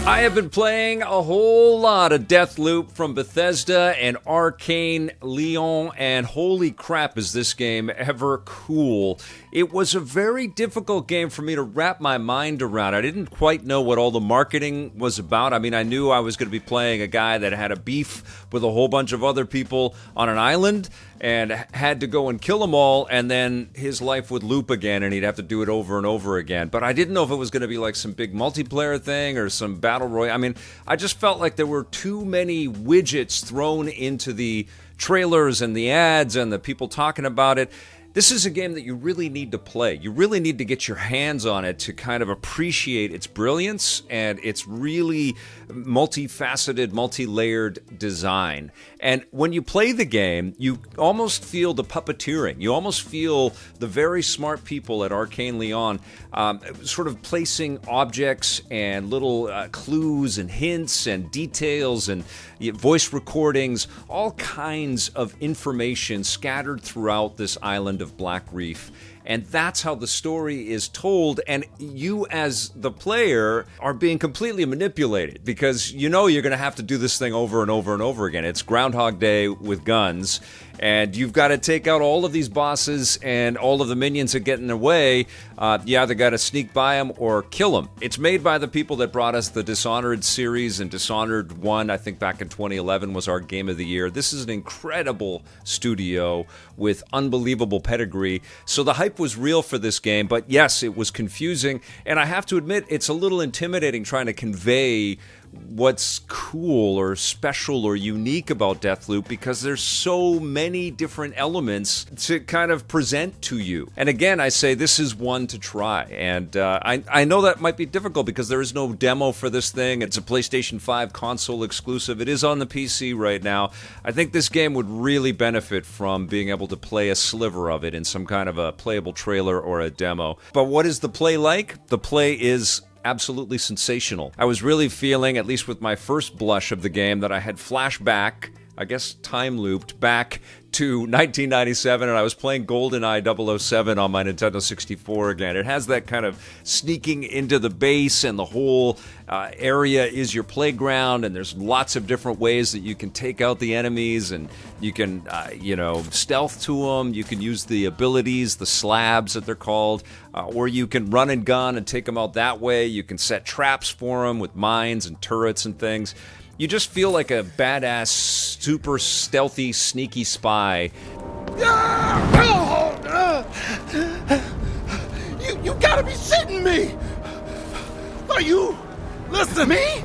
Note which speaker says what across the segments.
Speaker 1: I have been playing a whole lot of Deathloop from Bethesda and Arkane Lyon, and holy crap is this game ever cool. It was a very difficult game for me to wrap my mind around. I didn't quite know what all the marketing was about. I mean, I knew I was going to be playing a guy that had a beef with a whole bunch of other people on an island and had to go and kill them all, and then his life would loop again and he'd have to do it over and over again. But I didn't know if it was going to be like some big multiplayer thing or some battle royale. I mean, I just felt like there were too many widgets thrown into the trailers and the ads and the people talking about it. This is a game that you really need to play. You really need to get your hands on it to kind of appreciate its brilliance and its really multifaceted, multi-layered design. And when you play the game, you almost feel the puppeteering. You almost feel the very smart people at Arkane Lyon sort of placing objects and little clues and hints and details and voice recordings, all kinds of information scattered throughout this island of Black Reef. And that's how the story is told, and you as the player are being completely manipulated because you know you're going to have to do this thing over and over and over again. It's Groundhog Day with guns, and you've got to take out all of these bosses and all of the minions that get in their way. You either got to sneak by them or kill them. It's made by the people that brought us the Dishonored series, and Dishonored 1, I think back in 2011, was our game of the year. This is an incredible studio with unbelievable pedigree. So the hype was real for this game, but yes, it was confusing, and I have to admit, it's a little intimidating trying to convey what's cool or special or unique about Deathloop because there's so many different elements to kind of present to you. And again, I say this is one to try. And I know that might be difficult because there is no demo for this thing. It's a PlayStation 5 console exclusive. It is on the PC right now. I think this game would really benefit from being able to play a sliver of it in some kind of a playable trailer or a demo. But what is the play like? The play is absolutely sensational. I was really feeling, at least with my first blush of the game, that I had flashback, I guess time looped, back to 1997, and I was playing GoldenEye 007 on my Nintendo 64 again. It has that kind of sneaking into the base, and the whole area is your playground, and there's lots of different ways that you can take out the enemies, and you can, stealth to them. You can use the abilities, the slabs that they're called, or you can run and gun and take them out that way. You can set traps for them with mines and turrets and things. You just feel like a badass, super stealthy, sneaky spy.
Speaker 2: You gotta be shitting me! Are you? Listen! Me?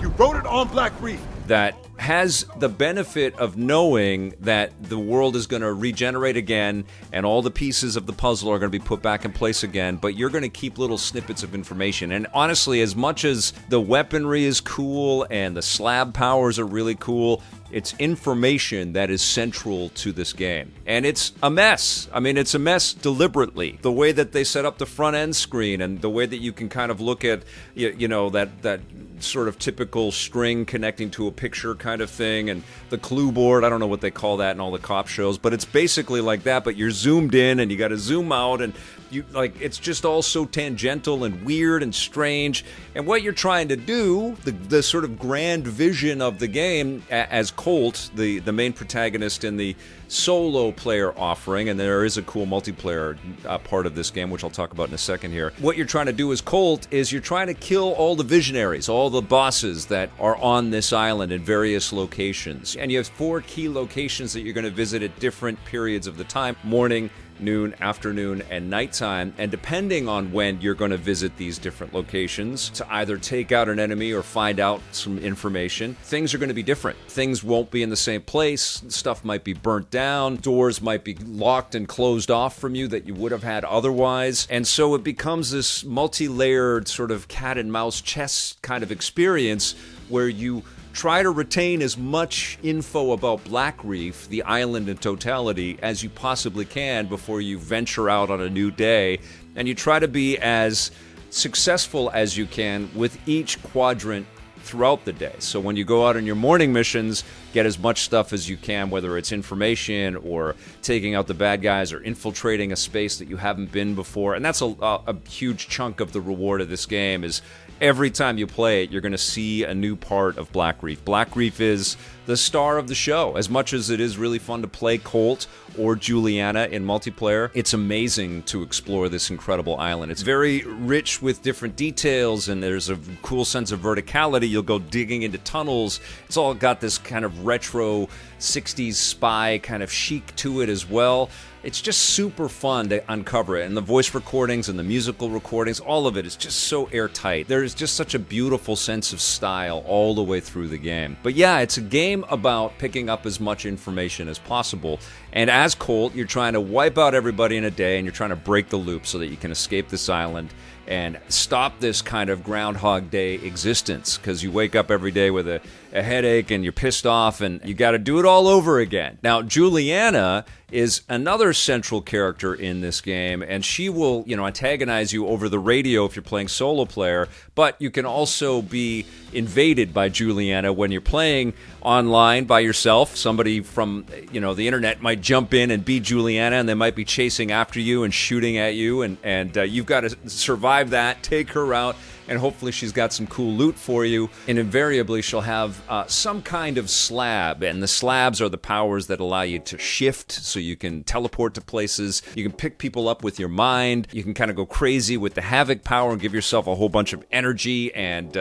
Speaker 2: You wrote it on Black Reef.
Speaker 1: That has the benefit of knowing that the world is going to regenerate again and all the pieces of the puzzle are going to be put back in place again, but you're going to keep little snippets of information. And honestly, as much as the weaponry is cool and the slab powers are really cool, it's information that is central to this game. And it's a mess. I mean, it's a mess deliberately. The way that they set up the front end screen and the way that you can kind of look at, that sort of typical string connecting to a picture kind of thing, and the clue board, I don't know what they call that in all the cop shows, but it's basically like that, but you're zoomed in and you got to zoom out, and it's just all so tangential and weird and strange. And what you're trying to do, the sort of grand vision of the game, as Colt, the main protagonist in the solo player offering, and there is a cool multiplayer part of this game, which I'll talk about in a second here. What you're trying to do as Colt is you're trying to kill all the visionaries, all the bosses that are on this island in various locations. And you have 4 key locations that you're going to visit at different periods of the time: morning, noon, afternoon, and nighttime. And depending on when you're going to visit these different locations to either take out an enemy or find out some information, things are going to be different. Things won't be in the same place. Stuff might be burnt down. Doors might be locked and closed off from you that you would have had otherwise. And so it becomes this multi-layered sort of cat and mouse chess kind of experience where you try to retain as much info about Black Reef, the island in totality, as you possibly can before you venture out on a new day. And you try to be as successful as you can with each quadrant throughout the day. So when you go out on your morning missions, get as much stuff as you can, whether it's information or taking out the bad guys or infiltrating a space that you haven't been before. And that's a huge chunk of the reward of this game is every time you play it, you're going to see a new part of Black Reef. Black Reef is the star of the show. As much as it is really fun to play Colt or Juliana in multiplayer, it's amazing to explore this incredible island. It's very rich with different details, and there's a cool sense of verticality. You'll go digging into tunnels. It's all got this kind of retro 60s spy kind of chic to it as well. It's just super fun to uncover it. And the voice recordings and the musical recordings, all of it is just so airtight. There's just such a beautiful sense of style all the way through the game. But yeah, it's a game about picking up as much information as possible. And as Colt, you're trying to wipe out everybody in a day, and you're trying to break the loop so that you can escape this island and stop this kind of Groundhog Day existence, because you wake up every day with a headache and you're pissed off and you got to do it all over again. Now, Juliana is another central character in this game, and she will, antagonize you over the radio if you're playing solo player, but you can also be invaded by Juliana when you're playing online by yourself. Somebody from, the internet might jump in and be Juliana, and they might be chasing after you and shooting at you, and you've got to survive that, take her out, and hopefully she's got some cool loot for you. And invariably, she'll have some kind of slab, and the slabs are the powers that allow you to shift, so you can teleport to places. You can pick people up with your mind. You can kind of go crazy with the Havoc power and give yourself a whole bunch of energy and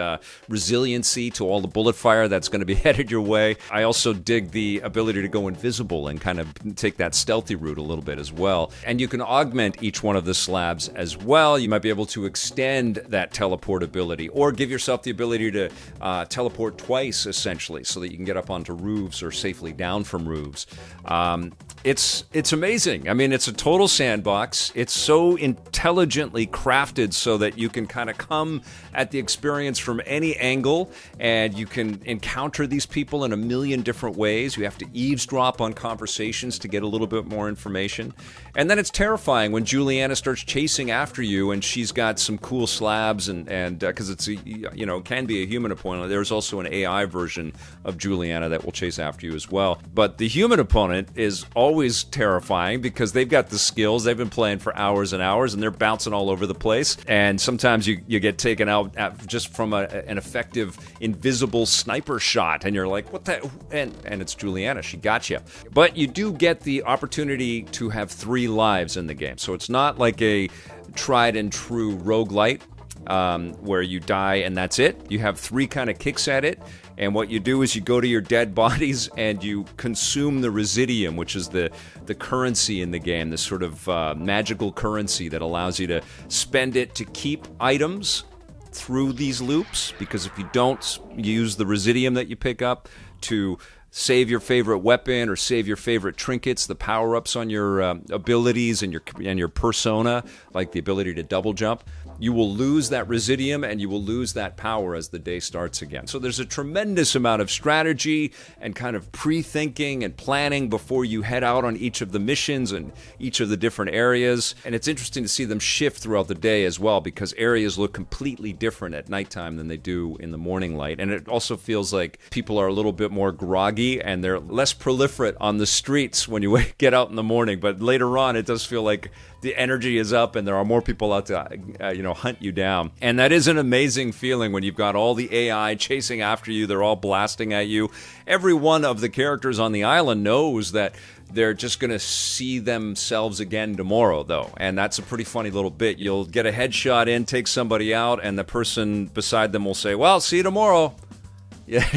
Speaker 1: resiliency to all the bullet fire that's going to be headed your way. I also dig the ability to go invisible and kind of take that stealthy route a little bit as well. And you can augment each one of the slabs as well. You might be able to extend that teleport ability, or give yourself the ability to teleport twice, essentially, so that you can get up onto roofs or safely down from roofs. It's amazing. I mean, it's a total sandbox. It's so intelligently crafted so that you can kind of come at the experience from any angle, and you can encounter these people in a million different ways. You have to eavesdrop on conversations to get a little bit more information. And then it's terrifying when Juliana starts chasing after you, and she's got some cool slabs, and because it's can be a human opponent. There's also an AI version of Juliana that will chase after you as well. But the human opponent is always terrifying because they've got the skills. They've been playing for hours and hours, and they're bouncing all over the place. And sometimes you get taken out just from an effective invisible sniper shot, and you're like, what the? And it's Juliana. She got you. But you do get the opportunity to have 3 lives in the game. So it's not like a tried and true roguelite where you die and that's it. You have 3 kind of kicks at it. And what you do is you go to your dead bodies and you consume the residium, which is the currency in the game, this sort of magical currency that allows you to spend it to keep items through these loops. Because if you don't use the residium that you pick up to save your favorite weapon or save your favorite trinkets, the power-ups on your abilities and your persona, like the ability to double jump, you will lose that residium and you will lose that power as the day starts again. So there's a tremendous amount of strategy and kind of pre-thinking and planning before you head out on each of the missions and each of the different areas. And it's interesting to see them shift throughout the day as well, because areas look completely different at nighttime than they do in the morning light. And it also feels like people are a little bit more groggy and they're less proliferate on the streets when you get out in the morning. But later on, it does feel like the energy is up and there are more people out to hunt you down. And that is an amazing feeling when you've got all the AI chasing after you. They're all blasting at you. Every one of the characters on the island knows that they're just going to see themselves again tomorrow, though. And that's a pretty funny little bit. You'll get a headshot in, take somebody out, and the person beside them will say, well, see you tomorrow. Yeah,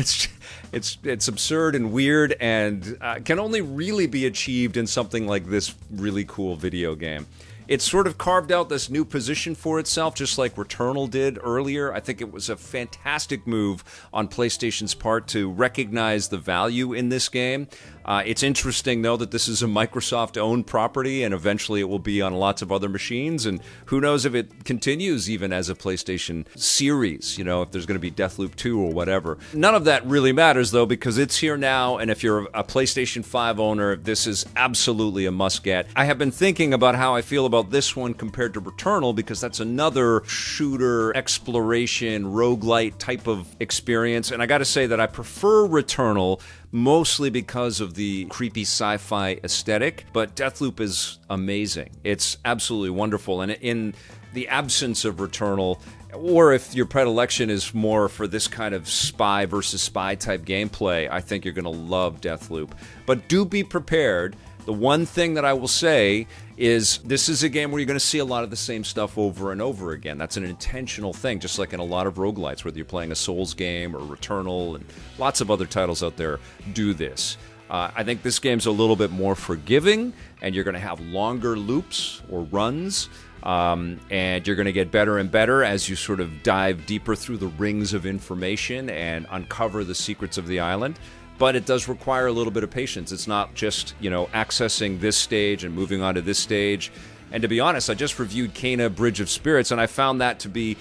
Speaker 1: it's absurd and weird, and can only really be achieved in something like this really cool video game. It's sort of carved out this new position for itself, just like Returnal did earlier. I think it was a fantastic move on PlayStation's part to recognize the value in this game. It's interesting, though, that this is a Microsoft-owned property, and eventually it will be on lots of other machines, and who knows if it continues even as a PlayStation series, if there's going to be Deathloop 2 or whatever. None of that really matters, though, because it's here now, and if you're a PlayStation 5 owner, this is absolutely a must-get. I have been thinking about how I feel about this one compared to Returnal, because that's another shooter, exploration, roguelite type of experience, and I gotta say that I prefer Returnal mostly because of the creepy sci-fi aesthetic, but Deathloop is amazing. It's absolutely wonderful, and in the absence of Returnal, or if your predilection is more for this kind of spy versus spy type gameplay, I think you're going to love Deathloop. But do be prepared. The one thing that I will say is this is a game where you're going to see a lot of the same stuff over and over again. That's an intentional thing, just like in a lot of roguelites, whether you're playing a Souls game or Returnal, and lots of other titles out there do this. I think this game's a little bit more forgiving, and you're going to have longer loops or runs. And you're going to get better and better as you sort of dive deeper through the rings of information and uncover the secrets of the island. But it does require a little bit of patience. It's not just, accessing this stage and moving on to this stage. And to be honest, I just reviewed Kena Bridge of Spirits, and I found that to be,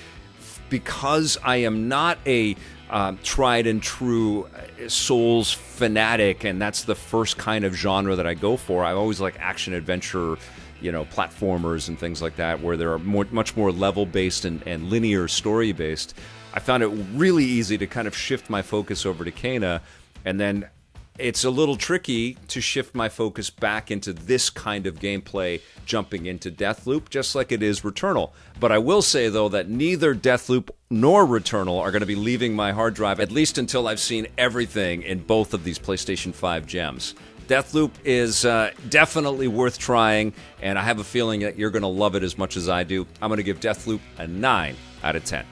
Speaker 1: because I am not a tried and true Souls fanatic, and that's the first kind of genre that I go for. I always like action-adventure platformers and things like that, where they're much more level-based and linear story-based. I found it really easy to kind of shift my focus over to Kena, and then it's a little tricky to shift my focus back into this kind of gameplay, jumping into Deathloop, just like it is Returnal. But I will say, though, that neither Deathloop nor Returnal are going to be leaving my hard drive, at least until I've seen everything in both of these PlayStation 5 gems. Deathloop is definitely worth trying, and I have a feeling that you're going to love it as much as I do. I'm going to give Deathloop a 9 out of 10.